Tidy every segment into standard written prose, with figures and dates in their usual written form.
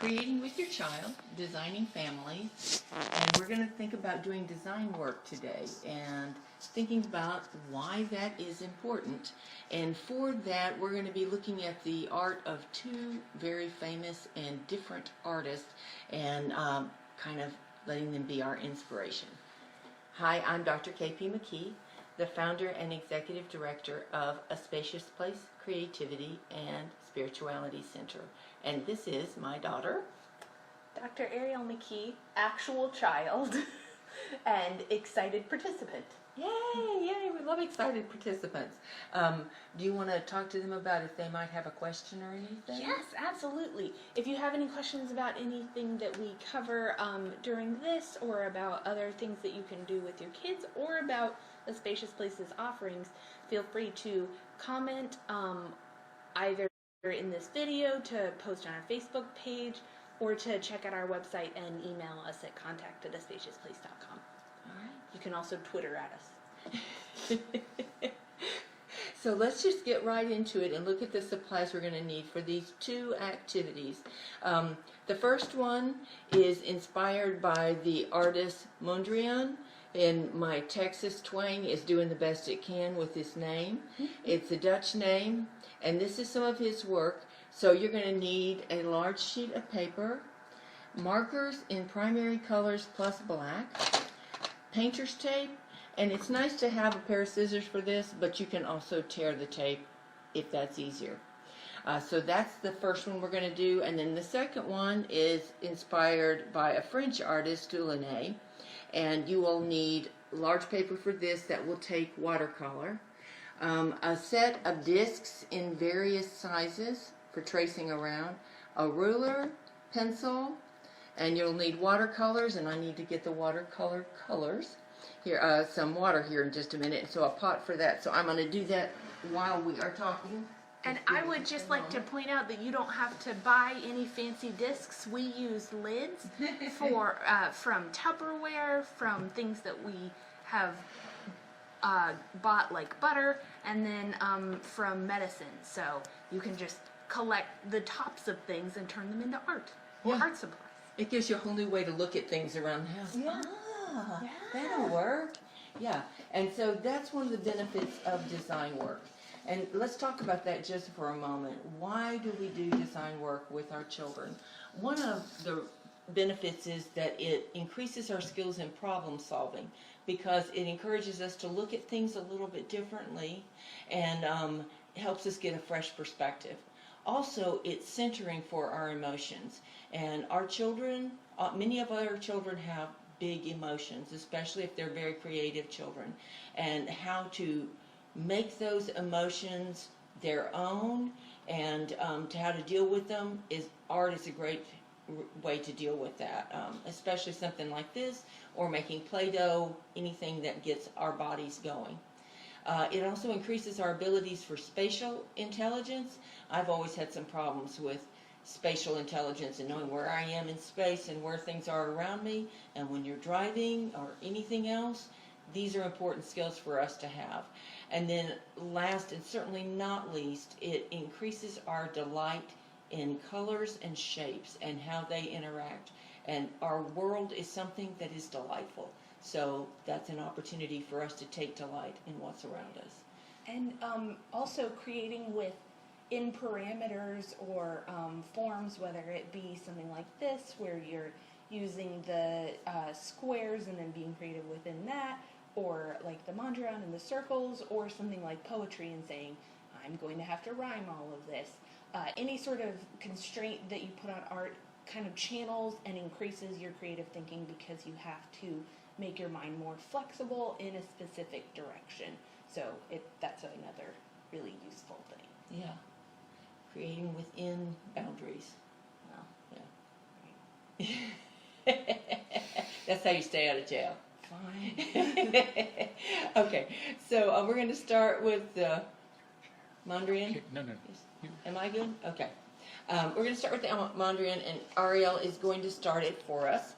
creating with your child, designing families, and we're going to think about doing design work today and thinking about why that is important. And for that, we're going to be looking at the art of two very famous and different artists and kind of letting them be our inspiration. Hi, I'm Dr. K.P. McKee, the founder and executive director of A Spacious Place Creativity and Spirituality Center. And this is my daughter, Dr. Ariel McKee, actual child and excited participant. Yay, yay, we love excited participants. Do you want to talk to them about if they might have a question or anything? Yes, absolutely. If you have any questions about anything that we cover during this, or about other things that you can do with your kids, or about the Spacious Places offerings, feel free to comment either in this video, to post on our Facebook page, or to check out our website and email us at contact@aspaciousplace.com. All right. You can also Twitter at us. So let's just get right into it and look at the supplies we're going to need for these two activities. The first one is inspired by the artist Mondrian, and my Texas twang is doing the best it can with his name. It's a Dutch name, and this is some of his work. So you're going to need a large sheet of paper, markers in primary colors plus black, painter's tape, and it's nice to have a pair of scissors for this, but you can also tear the tape if that's easier. So that's the first one we're going to do, and then the second one is inspired by a French artist, Delaunay, and you will need large paper for this that will take watercolor, a set of discs in various sizes for tracing around, a ruler, pencil, and you'll need watercolors, and I need to get the watercolor colors. Here, some water here in just a minute, so a pot for that. So I'm going to do that while we are talking. And I would just like to point out that you don't have to buy any fancy discs. We use lids for from Tupperware, from things that we have bought like butter, and then from medicine. So you can just collect the tops of things and turn them into art or art supplies. It gives you a whole new way to look at things around the house. Yeah. Ah, that'll work. Yeah, and so that's one of the benefits of design work. And let's talk about that just for a moment. Why do we do design work with our children? One of the benefits is that it increases our skills in problem solving, because it encourages us to look at things a little bit differently and helps us get a fresh perspective. Also, it's centering for our emotions. And our children, many of our children have big emotions, especially if they're very creative children. And how to make those emotions their own and to how to deal with them art is a great way to deal with that, especially something like this, or making Play-Doh, anything that gets our bodies going. It also increases our abilities for spatial intelligence. I've always had some problems with spatial intelligence and knowing where I am in space and where things are around me. And when you're driving or anything else, these are important skills for us to have. And then last and certainly not least, it increases our delight in colors and shapes and how they interact. And our world is something that is delightful. So that's an opportunity for us to take delight in what's around us. And also creating in parameters or forms, whether it be something like this, where you're using the squares and then being creative within that, or like the Mondrian and the circles, or something like poetry and saying, I'm going to have to rhyme all of this. Any sort of constraint that you put on art kind of channels and increases your creative thinking, because you have to make your mind more flexible in a specific direction. So that's another really useful thing. Yeah. Creating within boundaries. Well, Yeah. That's how you stay out of jail. fine. Okay, so we're going to start with Mondrian. Okay, no. Am I good? Okay. We're going to start with the Mondrian, and Ariel is going to start it for us.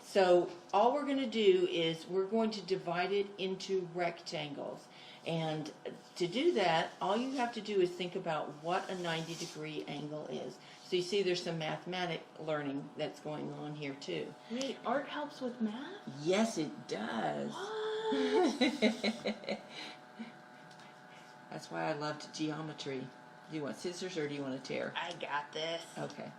So all we're going to do is we're going to divide it into rectangles. And to do that, all you have to do is think about what a 90-degree angle is. So you see there's some mathematic learning that's going on here too. Wait, art helps with math? Yes, it does. What? That's why I loved geometry. Do you want scissors or do you want to tear? I got this. Okay.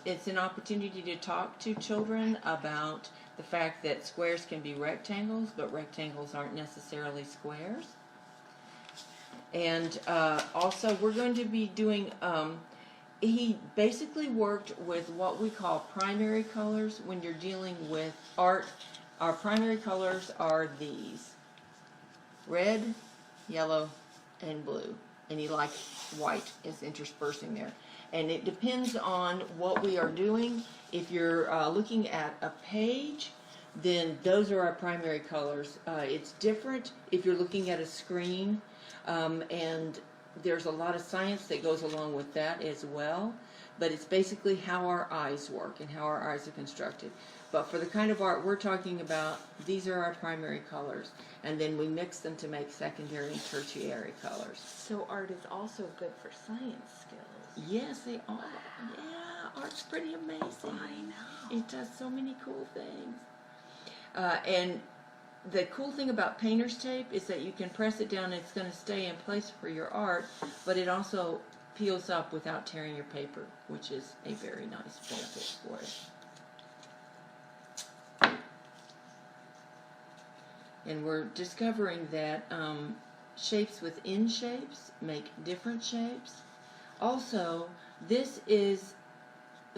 It's an opportunity to talk to children about the fact that squares can be rectangles, but rectangles aren't necessarily squares. And also we're going to be doing, he basically worked with what we call primary colors when you're dealing with art. Our primary colors are these: red, yellow, and blue. And he liked white as interspersing there. And it depends on what we are doing. If you're looking at a page, then those are our primary colors. It's different if you're looking at a screen, and there's a lot of science that goes along with that as well. But it's basically how our eyes work and how our eyes are constructed. But for the kind of art we're talking about, these are our primary colors. And then we mix them to make secondary and tertiary colors. So art is also good for science skills. Yes, they are. Yeah, art's pretty amazing. I know. It does so many cool things. And the cool thing about painter's tape is that you can press it down and it's going to stay in place for your art, but it also peels up without tearing your paper, which is a very nice benefit for it. And we're discovering that shapes within shapes make different shapes. Also, this is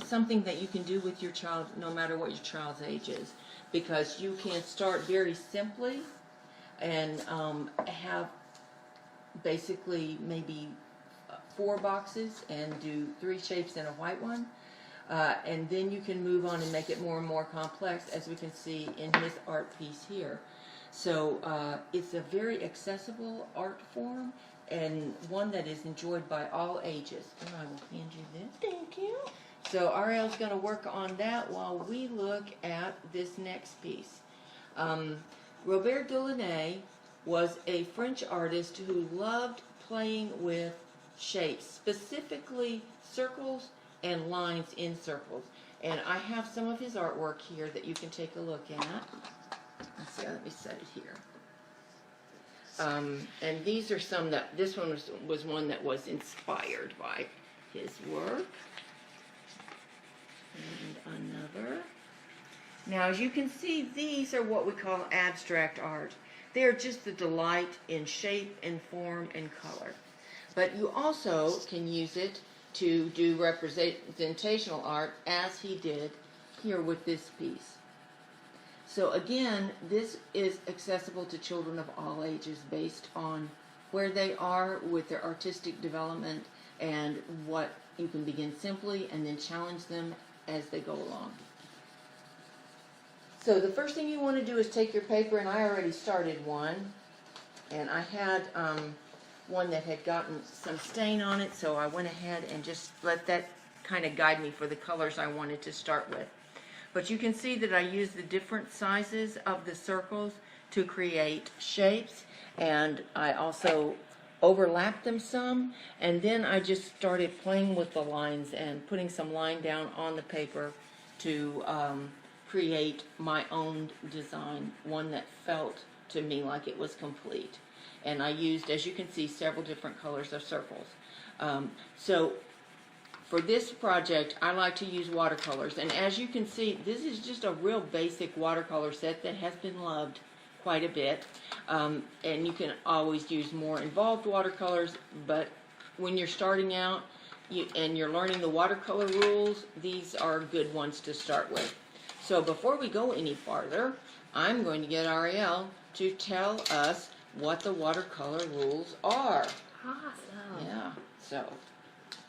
something that you can do with your child no matter what your child's age is, because you can start very simply and have basically maybe 4 boxes and do 3 shapes in a white one. And then you can move on and make it more and more complex, as we can see in his art piece here. So it's a very accessible art form and one that is enjoyed by all ages. And I will hand you this. Thank you. So Ariel's going to work on that while we look at this next piece. Robert Delaunay was a French artist who loved playing with shapes, specifically circles and lines in circles. And I have some of his artwork here that you can take a look at. Let's see, let me set it here. And these are some that, this one was one that was inspired by his work. And another. Now, as you can see, these are what we call abstract art. They're just the delight in shape and form and color. But you also can use it to do representational art, as he did here with this piece. So again, this is accessible to children of all ages based on where they are with their artistic development and what you can begin simply and then challenge them as they go along. So the first thing you want to do is take your paper, and I already started one, and I had one that had gotten some stain on it, so I went ahead and just let that kind of guide me for the colors I wanted to start with. But you can see that I used the different sizes of the circles to create shapes, and I also overlapped them some, and then I just started playing with the lines and putting some line down on the paper to create my own design, one that felt to me like it was complete. And I used, as you can see, several different colors of circles. So for this project, I like to use watercolors, and as you can see, this is just a real basic watercolor set that has been loved quite a bit, and you can always use more involved watercolors, but when you're starting out and you're learning the watercolor rules, these are good ones to start with. So before we go any farther, I'm going to get Ariel to tell us what the watercolor rules are. Awesome. Yeah, so.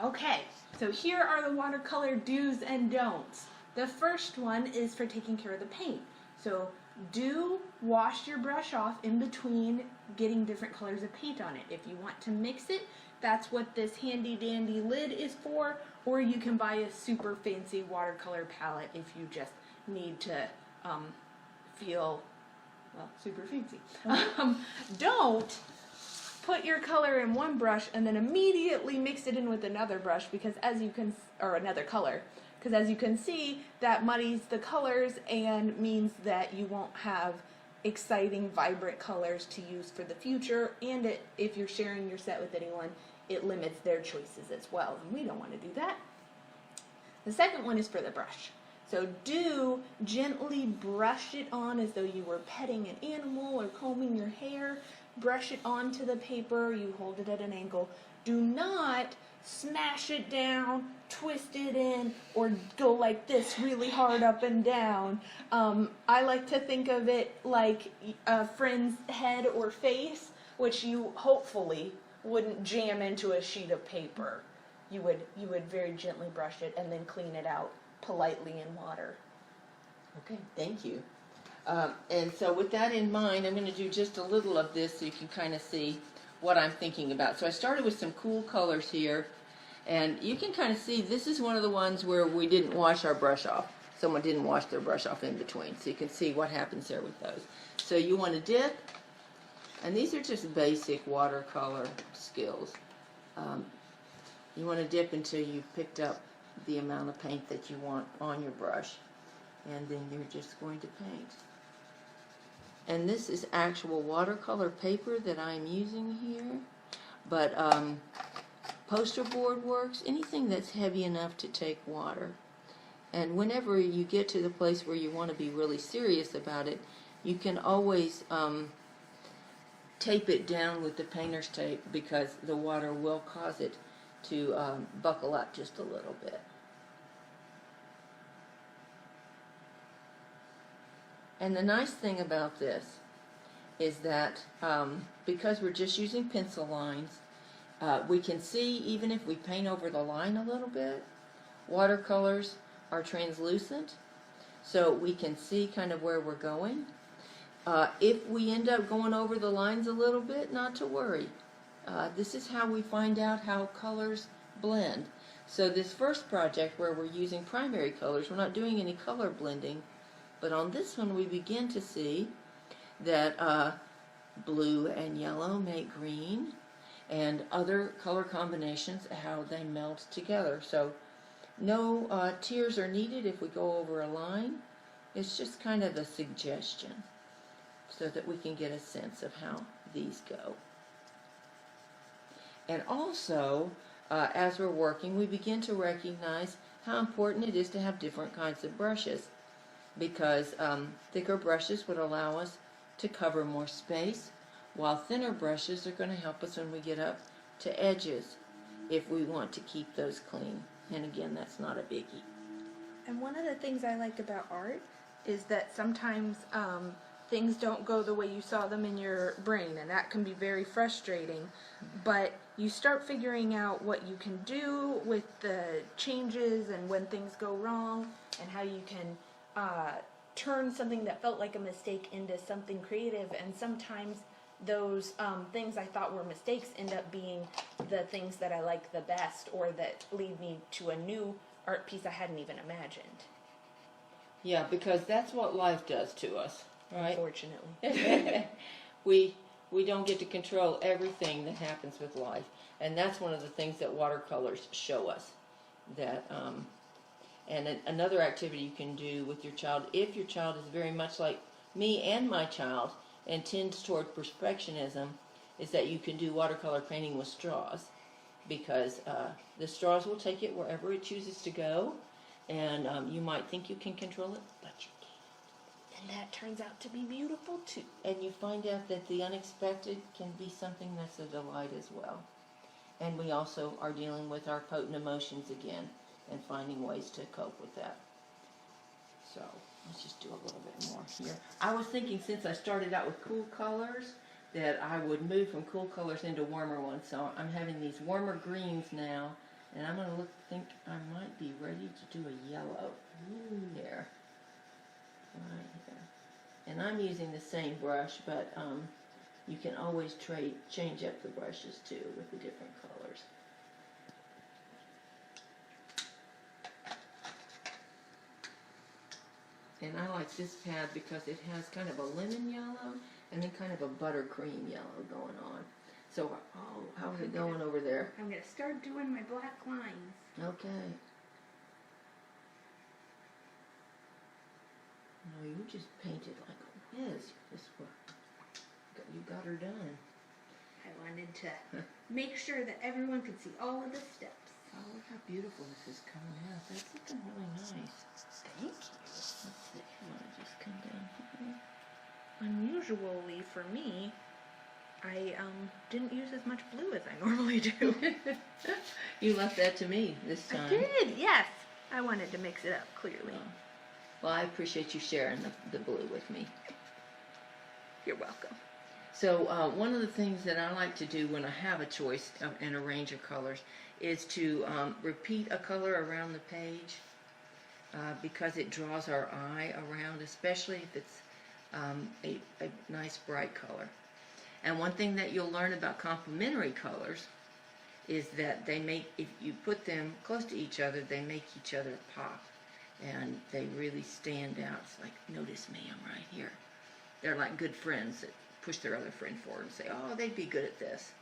Okay, so here are the watercolor do's and don'ts. The first one is for taking care of the paint. So do wash your brush off in between getting different colors of paint on it. If you want to mix it, that's what this handy dandy lid is for, or you can buy a super fancy watercolor palette if you just need to feel, well, super fancy. Don't put your color in one brush and then immediately mix it in with another brush because or another color, because as you can see, that muddies the colors and means that you won't have exciting, vibrant colors to use for the future, and if you're sharing your set with anyone, it limits their choices as well, and we don't want to do that. The second one is for the brush. So do gently brush it on as though you were petting an animal or combing your hair. Brush it onto the paper, you hold it at an angle. Do not smash it down, twist it in, or go like this really hard up and down. I like to think of it like a friend's head or face, which you hopefully wouldn't jam into a sheet of paper. You would very gently brush it and then clean it out politely in water. Okay, thank you. And so with that in mind, I'm going to do just a little of this so you can kind of see what I'm thinking about. So I started with some cool colors here, and you can kind of see this is one of the ones where we didn't wash our brush off. Someone didn't wash their brush off in between, so you can see what happens there with those. So you want to dip, and these are just basic watercolor skills. You want to dip until you've picked up the amount of paint that you want on your brush, and then you're just going to paint. And this is actual watercolor paper that I'm using here, but poster board works, anything that's heavy enough to take water. And whenever you get to the place where you want to be really serious about it, you can always tape it down with the painter's tape, because the water will cause it to buckle up just a little bit. And the nice thing about this is that because we're just using pencil lines, we can see, even if we paint over the line a little bit, watercolors are translucent, so we can see kind of where we're going. If we end up going over the lines a little bit, not to worry. This is how we find out how colors blend. So this first project where we're using primary colors, we're not doing any color blending, but on this one we begin to see that blue and yellow make green, and other color combinations, how they melt together. So no tears are needed if we go over a line. It's just kind of a suggestion so that we can get a sense of how these go. And also, as we're working, we begin to recognize how important it is to have different kinds of brushes, because thicker brushes would allow us to cover more space, while thinner brushes are going to help us when we get up to edges if we want to keep those clean. And again, that's not a biggie. And one of the things I like about art is that sometimes things don't go the way you saw them in your brain, and that can be very frustrating. But you start figuring out what you can do with the changes and when things go wrong, and how you can turn something that felt like a mistake into something creative. And sometimes those things I thought were mistakes end up being the things that I like the best, or that lead me to a new art piece I hadn't even imagined. Yeah, because that's what life does to us, right? Unfortunately. We don't get to control everything that happens with life, and that's one of the things that watercolors show us. That and another activity you can do with your child, if your child is very much like me and my child and tends toward perfectionism, is that you can do watercolor painting with straws, because the straws will take it wherever it chooses to go, and you might think you can control it, but you can't. And that turns out to be beautiful too. And you find out that the unexpected can be something that's a delight as well. And we also are dealing with our potent emotions again and finding ways to cope with that. So let's just do a little bit more here. I was thinking, since I started out with cool colors, that I would move from cool colors into warmer ones. So I'm having these warmer greens now, and I'm going to think I might be ready to do a yellow. There. Right here. And I'm using the same brush, but you can always change up the brushes too with the different colors. And I like this pad because it has kind of a lemon yellow and then kind of a buttercream yellow going on. So, oh, how's it going over there? I'm going to start doing my black lines. Okay. No, you just painted like a whiz. You got her done. I wanted to make sure that everyone could see all of the steps. Oh, look how beautiful this is coming out. That's looking really nice. Thank you. Let's see. You want to just come down here? Unusually for me, I didn't use as much blue as I normally do. You left that to me this time. I did, yes. I wanted to mix it up clearly. Oh. Well, I appreciate you sharing the blue with me. You're welcome. So one of the things that I like to do when I have a choice and a range of colors is to repeat a color around the page because it draws our eye around, especially if it's a nice bright color. And one thing that you'll learn about complementary colors is that they make, if you put them close to each other, they make each other pop. And they really stand out. It's like, notice me, I'm right here. They're like good friends that push their other friend forward and say, oh, they'd be good at this.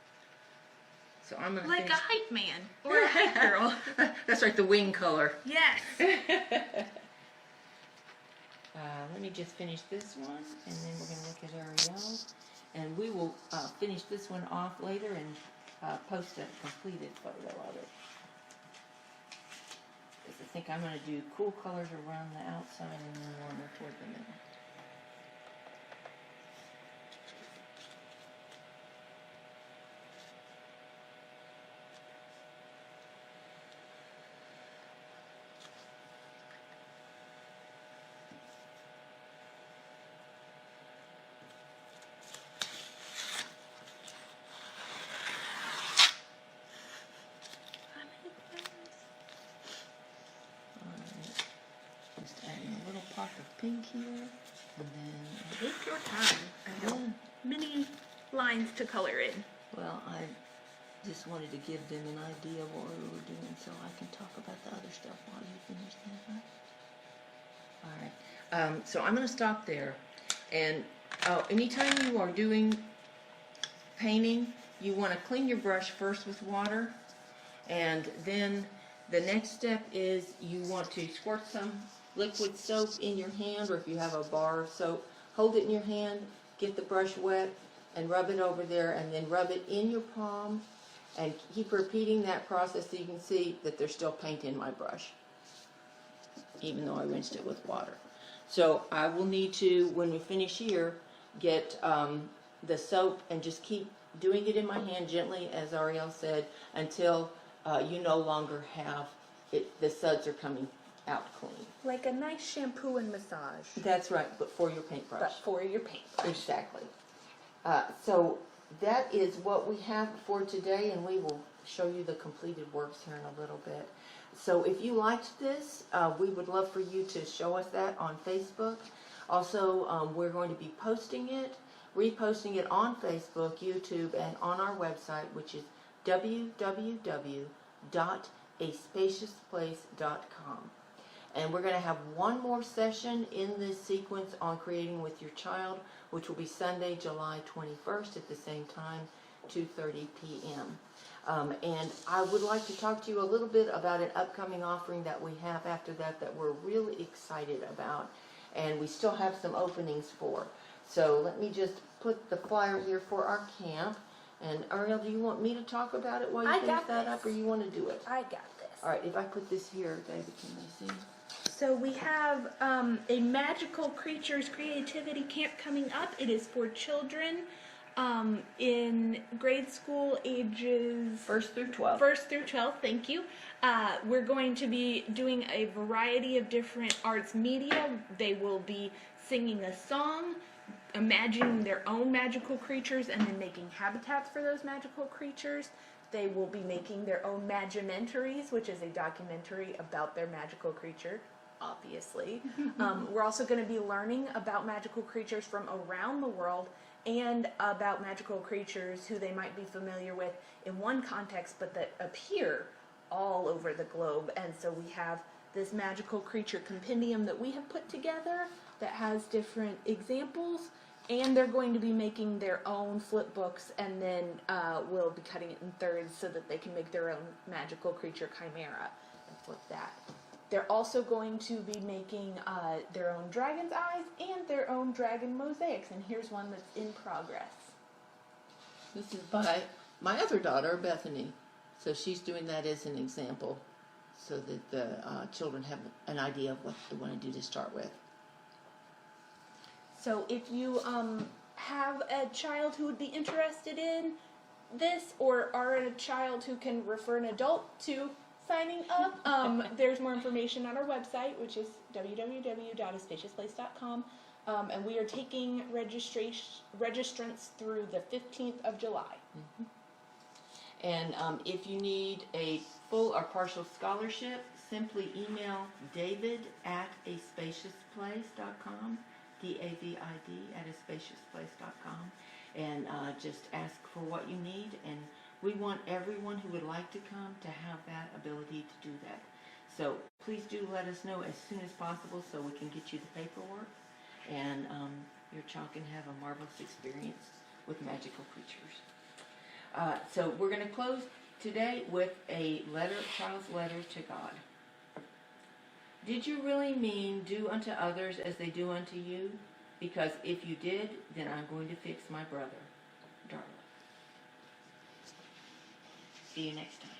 So I'm going to like a hype man or a hype girl. That's right, the wing color. Yes. Let me just finish this one, and then we're going to look at Ariel. And we will finish this one off later and post a completed photo of it. Because I think I'm going to do cool colors around the outside and then warmer toward the middle. Just adding a little pop of pink here, and then Take your time. I have many lines to color in. well, I just wanted to give them an idea of what we were doing, so I can talk about the other stuff while you finish that. All right. So I'm going to stop there, and anytime you are doing painting, you want to clean your brush first with water, and then the next step is you want to squirt some liquid soap in your hand, or if you have a bar of soap, hold it in your hand, get the brush wet, and rub it over there, and then rub it in your palm, and keep repeating that process so you can see that there's still paint in my brush, even though I rinsed it with water. So I will need to, when we finish here, get the soap and just keep doing it in my hand gently, as Ariel said, until you no longer have it, the suds are coming out clean. Like a nice shampoo and massage. That's right, but for your paintbrush. But for your paintbrush. Exactly. So that is what we have for today, and we will show you the completed works here in a little bit. So if you liked this, we would love for you to show us that on Facebook. Also, we're going to be posting it, reposting it on Facebook, YouTube, and on our website, which is www.aspaciousplace.com. And we're going to have one more session in this sequence on creating with your child, which will be Sunday, July 21st at the same time, 2:30 p.m. And I would like to talk to you a little bit about an upcoming offering that we have after that we're really excited about, and we still have some openings for. So let me just put the flyer here for our camp. And Ariel, do you want me to talk about it while you finish that up, or you want to do it? I got this. All right, if I put this here, David, can they see? So we have a magical creatures creativity camp coming up. It is for children in grade school ages 1st through 12th. 1st through 12th, thank you. We're going to be doing a variety of different arts media. They will be singing a song, imagining their own magical creatures, and then making habitats for those magical creatures. They will be making their own Magimentaries, which is a documentary about their magical creature, obviously. We're also going to be learning about magical creatures from around the world and about magical creatures who they might be familiar with in one context, but that appear all over the globe. And so we have this magical creature compendium that we have put together that has different examples, And they're going to be making their own flip books, and then we'll be cutting it in thirds so that they can make their own magical creature chimera and flip that. They're also going to be making their own dragon's eyes and their own dragon mosaics, and here's one that's in progress. This is by my other daughter, Bethany. So she's doing that as an example so that the children have an idea of what they want to do to start with. So if you have a child who would be interested in this, or are a child who can refer an adult to signing up, there's more information on our website, which is www.aspaciousplace.com, and we are taking registrants through the 15th of July. Mm-hmm. And if you need a full or partial scholarship, simply email david@aspaciousplace.com, DAVID @aspaciousplace.com, and just ask for what you need. And we want everyone who would like to come to have that ability to do that. So please do let us know as soon as possible so we can get you the paperwork, and your child can have a marvelous experience with magical creatures. So we're going to close today with a letter, child's letter to God. Did you really mean do unto others as they do unto you? Because if you did, then I'm going to fix my brother, Darla. See you next time.